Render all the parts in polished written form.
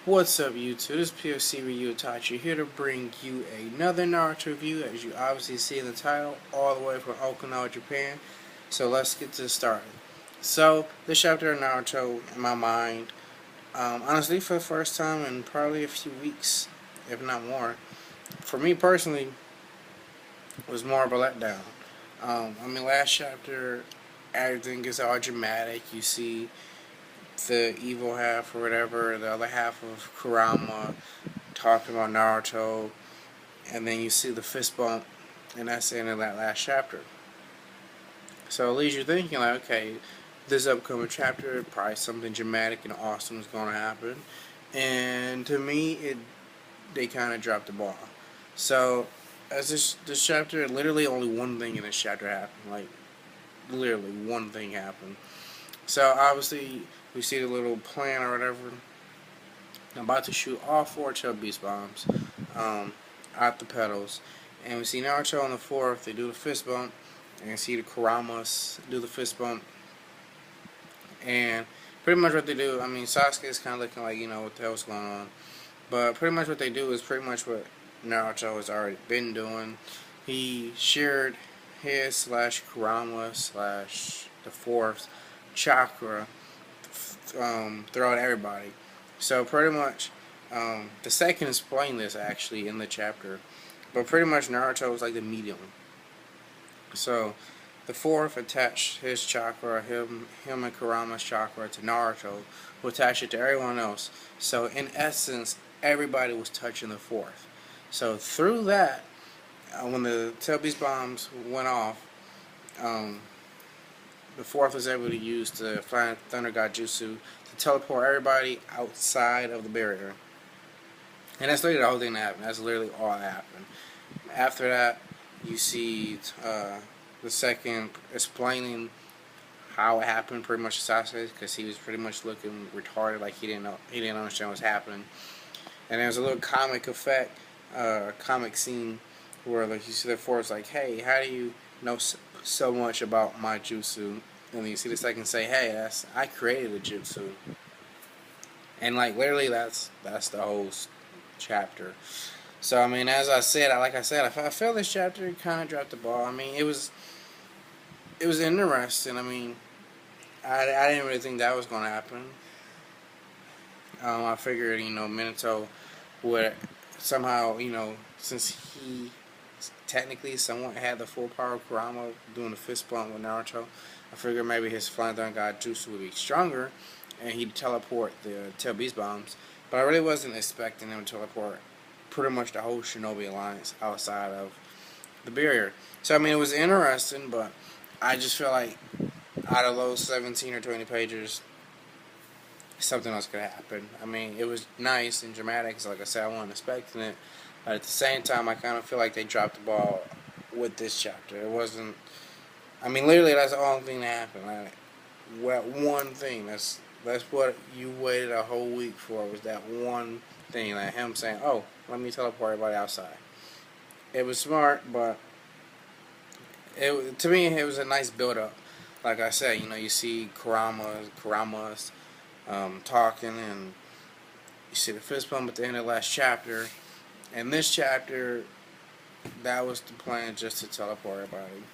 What's up YouTube, this is POC Review Itachi here to bring you another Naruto review, as you obviously see in the title, all the way from Okinawa, Japan. So let's get to started. So, this chapter of Naruto, in my mind, honestly for the first time in probably a few weeks, if not more, for me personally, was more of a letdown. Last chapter, everything gets all dramatic, you see the evil half or whatever, the other half of Kurama talking about Naruto, and then you see the fist bump, and that's the end of that last chapter. So it leaves you thinking like, okay, this upcoming chapter, probably something dramatic and awesome is going to happen, and to me, they kind of dropped the ball. So as this chapter, literally only one thing in this chapter happened, like literally one thing happened. So obviously we see the little plan or whatever. I'm about to shoot all four Chub Beast bombs out the pedals. And we see Naruto on the fourth, they do the fist bump. And you see the Kuramas do the fist bump. And pretty much what they do, Sasuke is kind of looking like, what the hell's going on. But pretty much what they do is pretty much what Naruto has already been doing. He shared his slash Kurama slash the fourth chakra throughout everybody. So pretty much, the second is explain this actually in the chapter, but pretty much Naruto was like the medium. So the fourth attached his chakra, him and Kurama's chakra to Naruto, who attached it to everyone else. So in essence, everybody was touching the fourth. So through that, when the Tail Beast bombs went off, the fourth was able to use the Flying Thunder God Jutsu to teleport everybody outside of the barrier. And that's literally the whole thing that happened. That's literally all that happened. After that, you see the second explaining how it happened, pretty much to Sasuke, because he was pretty much looking retarded, like he didn't understand what's happening. And there's a little comic effect, comic scene where like you see the fourth like, hey, how do you know so much about my jutsu? And then you see the second say, hey, I created a jutsu. And like literally that's the whole chapter. So as I said, I feel this chapter kind of dropped the ball. It was interesting. I didn't really think that was gonna happen. I figured Minato would somehow since he technically somewhat had the full power of Kurama doing the fist bump with Naruto, I figured maybe his Flying Thunder God Jutsu would be stronger and he'd teleport the Tail Beast bombs. But I really wasn't expecting him to teleport pretty much the whole Shinobi Alliance outside of the barrier. So it was interesting, but I just feel like out of those 17 or 20 pages, something else could happen. It was nice and dramatic, so like I said, I wasn't expecting it. But at the same time, I kind of feel like they dropped the ball with this chapter. It wasn't. Literally, that's the only thing that happened. One thing. That's what you waited a whole week for. Was that one thing? Like him saying, "Oh, let me teleport everybody outside." It was smart, but to me, it was a nice build up. Like I said, you see Kurama's talking, and you see the fist bump at the end of the last chapter. And this chapter, that was the plan, just to teleport everybody.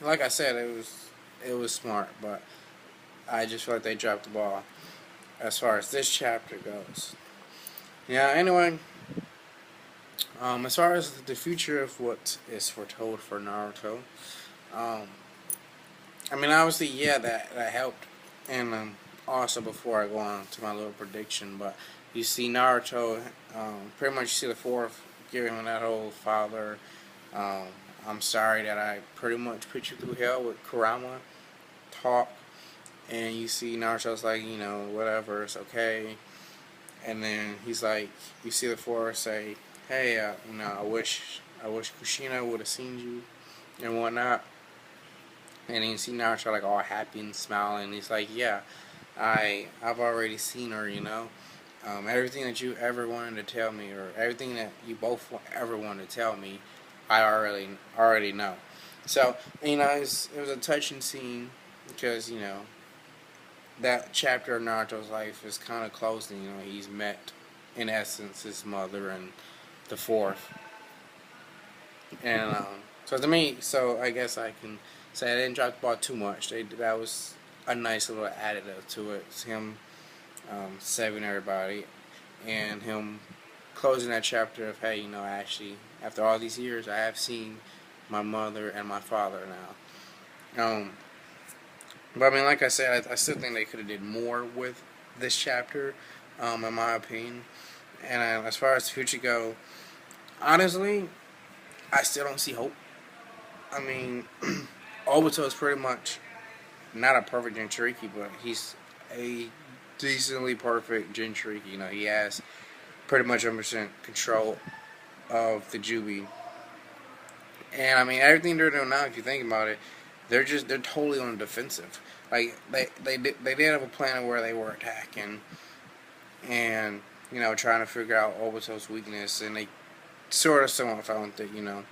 Like I said, it was smart, but I just feel like they dropped the ball as far as this chapter goes. Yeah. Anyway, as far as the future of what is foretold for Naruto, obviously, yeah, that helped, and also before I go on to my little prediction, but you see Naruto, pretty much you see the fourth giving him that whole father, I'm sorry that I pretty much put you through hell with Kurama talk, and you see Naruto's like, whatever, it's okay, and then he's like, you see the fourth say, hey, I wish Kushina would have seen you and whatnot, and then you see Naruto like all happy and smiling, and he's like, yeah, I've already seen her, everything that you ever wanted to tell me, or everything that you both ever wanted to tell me, I already know. So it was a touching scene because that chapter of Naruto's life is kind of closing. You know, he's met, in essence, his mother and the fourth. And so to me, so I guess I can say I didn't drop the ball too much. That was a nice little additive to it. It's him saving everybody, and him closing that chapter of, hey, you know, actually, after all these years, I have seen my mother and my father now. But I mean, like I said, I still think they could have did more with this chapter, in my opinion. And as far as the future go, honestly, I still don't see hope. I mean, Obito is pretty much not a perfect Jinchuriki, but he's a decently perfect Jinchuriki. You know, he has pretty much 100% control of the Jubi. And I mean, everything they're doing now, if you think about it, they're totally on the defensive. Like they did have a plan where they were attacking and, you know, trying to figure out Obito's weakness, and they sort of somewhat found it, you know.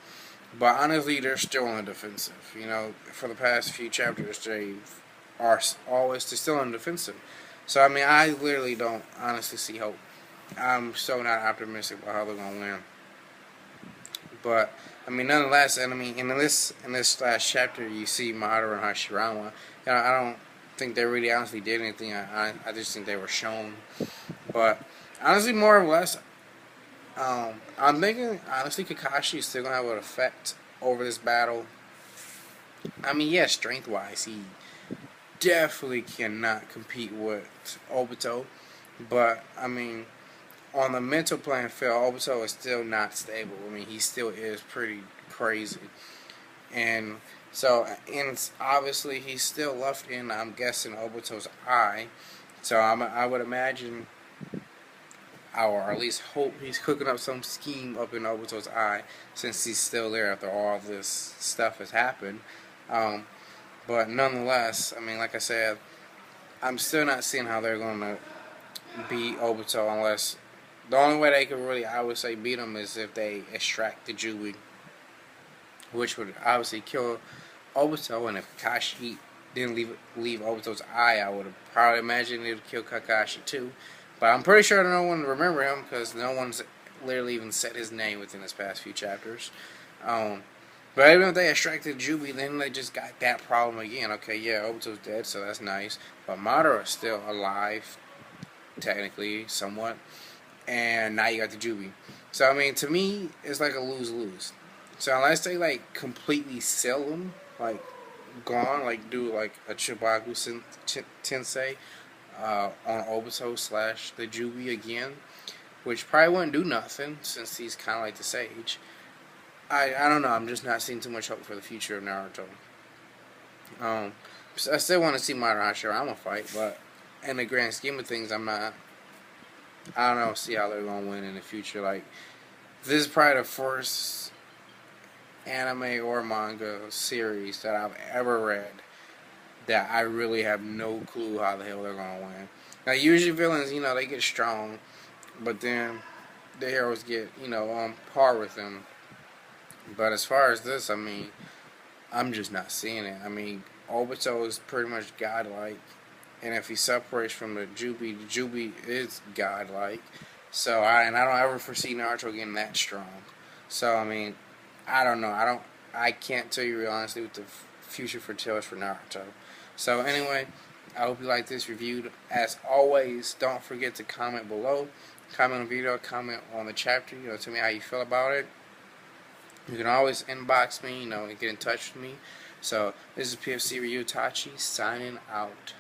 But honestly, they're still on the defensive. You know, for the past few chapters, they're still on the defensive. So I mean, I literally don't honestly see hope. I'm so not optimistic about how they're gonna win. But I mean, nonetheless, and I mean, in this last chapter, you see Madara and Hashirama. You know, I don't think they really honestly did anything. I just think they were shown. But honestly, more or less, I'm thinking honestly Kakashi is still gonna have an effect over this battle. I mean, yeah, strength wise, he definitely cannot compete with Obito. But I mean, on the mental playing field, Obito is still not stable. I mean, he still is pretty crazy. And so, and obviously, he's still left in, I'm guessing, Obito's eye. So I would imagine, or at least hope, he's cooking up some scheme up in Obito's eye, since he's still there after all this stuff has happened. But nonetheless, I mean, like I said, I'm still not seeing how they're going to beat Obito unless the only way they could really, I would say, beat him is if they extract the Jubi, which would obviously kill Obito. And if Kakashi didn't leave Obito's eye, I would probably imagine it would kill Kakashi too. But I'm pretty sure no one remember him because no one's literally even said his name within this past few chapters. But even if they extracted Jubi, then they just got that problem again. Okay, yeah, Obito's dead, so that's nice. But Madara is still alive, technically, somewhat. And now you got the Jubi. So, I mean, to me, it's like a lose-lose. So, unless they, like, completely sell them, like, gone, like, do, like, a Chibaku Tensei on Obito / the Jubi again, which probably wouldn't do nothing, since he's kind of like the Sage. I don't know, I'm just not seeing too much hope for the future of Naruto. I still want to see Madara Hashirama fight, but in the grand scheme of things, I don't know, see how they're going to win in the future. Like, this is probably the first anime or manga series that I've ever read that I really have no clue how the hell they're going to win. Now, usually villains, you know, they get strong, but then the heroes get, you know, on par with them. But as far as this, I mean, I'm just not seeing it. I mean, Obito is pretty much godlike. And if he separates from the Jubi is godlike. So I don't ever foresee Naruto getting that strong. So I mean, I don't know. I can't tell you real honestly what the future foretells for Naruto. So anyway, I hope you like this review. As always, don't forget to comment below. Comment on the video, comment on the chapter. You know, tell me how you feel about it. You can always inbox me, you know, and get in touch with me. So this is PFC Ryu Tachi signing out.